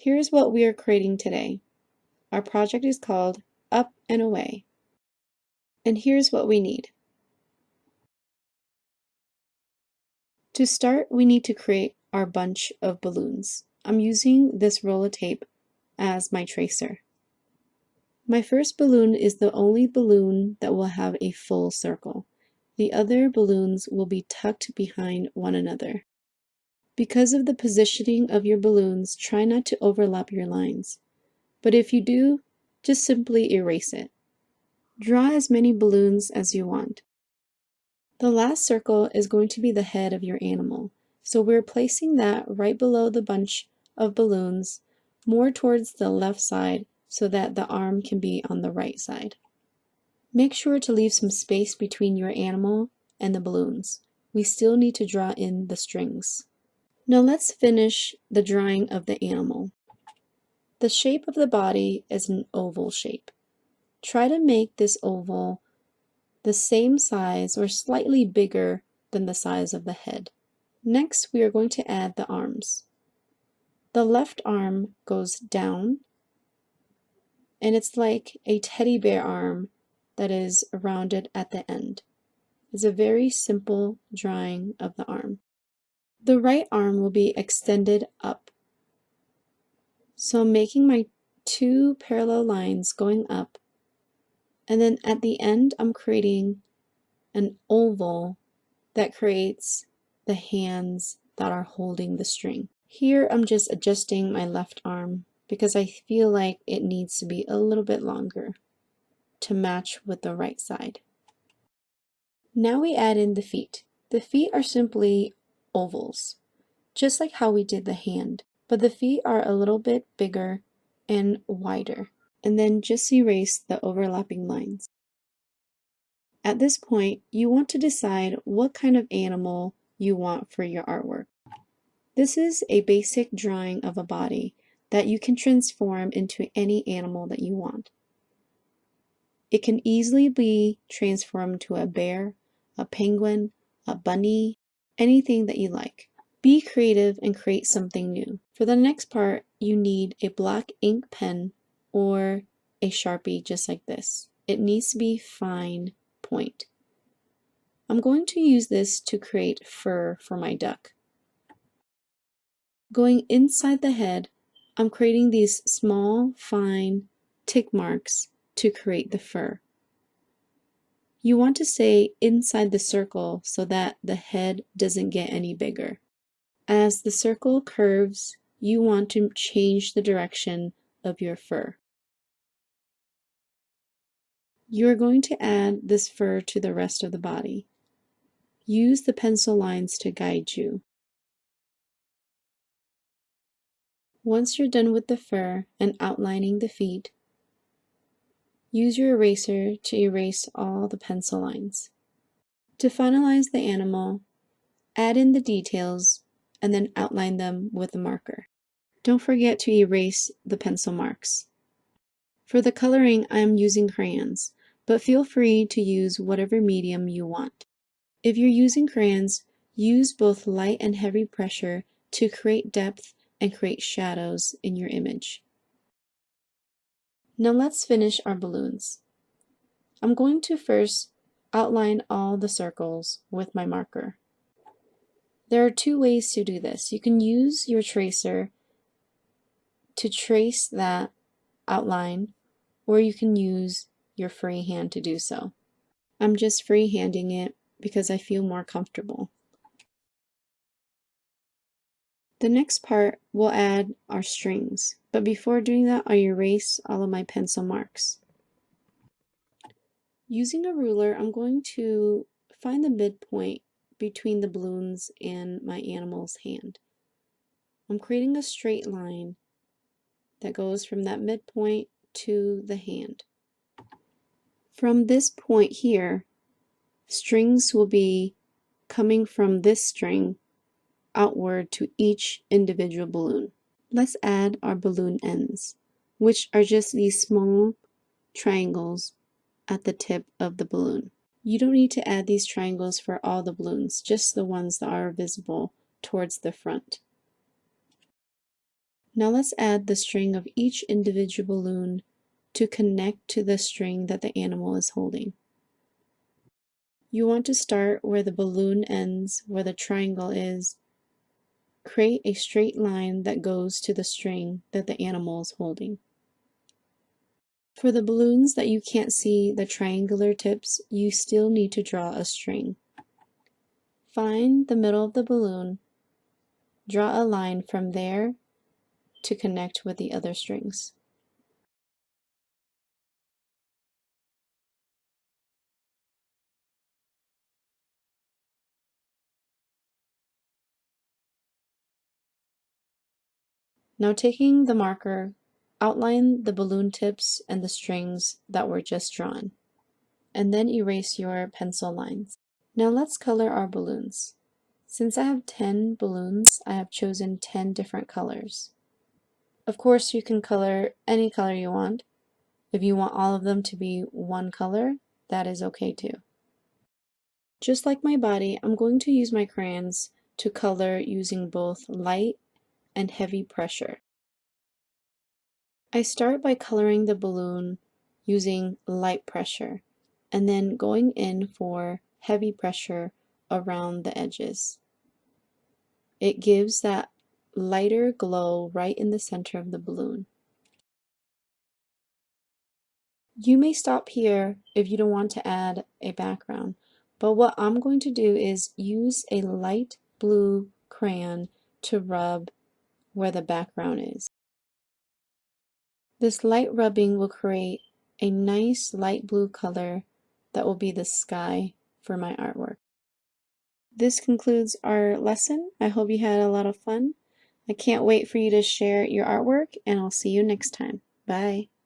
Here's what we are creating today. Our project is called Up and Away. And here's what we need. To start, we need to create our bunch of balloons. I'm using this roll of tape as my tracer. My first balloon is the only balloon that will have a full circle. The other balloons will be tucked behind one another. Because of the positioning of your balloons, try not to overlap your lines. But if you do, just simply erase it. Draw as many balloons as you want. The last circle is going to be the head of your animal, so we're placing that right below the bunch of balloons, more towards the left side so that the arm can be on the right side. Make sure to leave some space between your animal and the balloons. We still need to draw in the strings. Now let's finish the drawing of the animal. The shape of the body is an oval shape. Try to make this oval the same size or slightly bigger than the size of the head. Next, we are going to add the arms. The left arm goes down, and it's like a teddy bear arm that is rounded at the end. It's a very simple drawing of the arm. The right arm will be extended up. So I'm making my two parallel lines going up, and then at the end I'm creating an oval that creates the hands that are holding the string. Here I'm just adjusting my left arm because I feel like it needs to be a little bit longer to match with the right side. Now we add in the feet. The feet are simply ovals, just like how we did the hand, but the feet are a little bit bigger and wider. And then just erase the overlapping lines. At this point, you want to decide what kind of animal you want for your artwork. This is a basic drawing of a body that you can transform into any animal that you want. It can easily be transformed to a bear, a penguin, a bunny, anything that you like. Be creative and create something new. For the next part, you need a black ink pen or a Sharpie just like this. It needs to be fine point. I'm going to use this to create fur for my duck. Going inside the head, I'm creating these small, fine tick marks to create the fur. You want to stay inside the circle so that the head doesn't get any bigger. As the circle curves, you want to change the direction of your fur. You are going to add this fur to the rest of the body. Use the pencil lines to guide you. Once you're done with the fur and outlining the feet, use your eraser to erase all the pencil lines. To finalize the animal, add in the details and then outline them with a marker. Don't forget to erase the pencil marks. For the coloring, I am using crayons, but feel free to use whatever medium you want. If you're using crayons, use both light and heavy pressure to create depth and create shadows in your image. Now let's finish our balloons. I'm going to first outline all the circles with my marker. There are two ways to do this. You can use your tracer to trace that outline, or you can use your free hand to do so. I'm just freehanding it because I feel more comfortable. The next part will add our strings, but before doing that, I erase all of my pencil marks. Using a ruler, I'm going to find the midpoint between the balloons and my animal's hand. I'm creating a straight line that goes from that midpoint to the hand. From this point here, strings will be coming from this string outward to each individual balloon. Let's add our balloon ends, which are just these small triangles at the tip of the balloon. You don't need to add these triangles for all the balloons, just the ones that are visible towards the front. Now let's add the string of each individual balloon to connect to the string that the animal is holding. You want to start where the balloon ends, where the triangle is. Create a straight line that goes to the string that the animal is holding. For the balloons that you can't see the triangular tips, you still need to draw a string. Find the middle of the balloon, draw a line from there to connect with the other strings. Now taking the marker, outline the balloon tips and the strings that were just drawn, and then erase your pencil lines. Now let's color our balloons. Since I have 10 balloons, I have chosen 10 different colors. Of course, you can color any color you want. If you want all of them to be one color, that is okay too. Just like my body, I'm going to use my crayons to color using both light and heavy pressure. I start by coloring the balloon using light pressure and then going in for heavy pressure around the edges. It gives that lighter glow right in the center of the balloon. You may stop here if you don't want to add a background, but what I'm going to do is use a light blue crayon to rub where the background is. This light rubbing will create a nice light blue color that will be the sky for my artwork. This concludes our lesson. I hope you had a lot of fun. I can't wait for you to share your artwork, and I'll see you next time. Bye.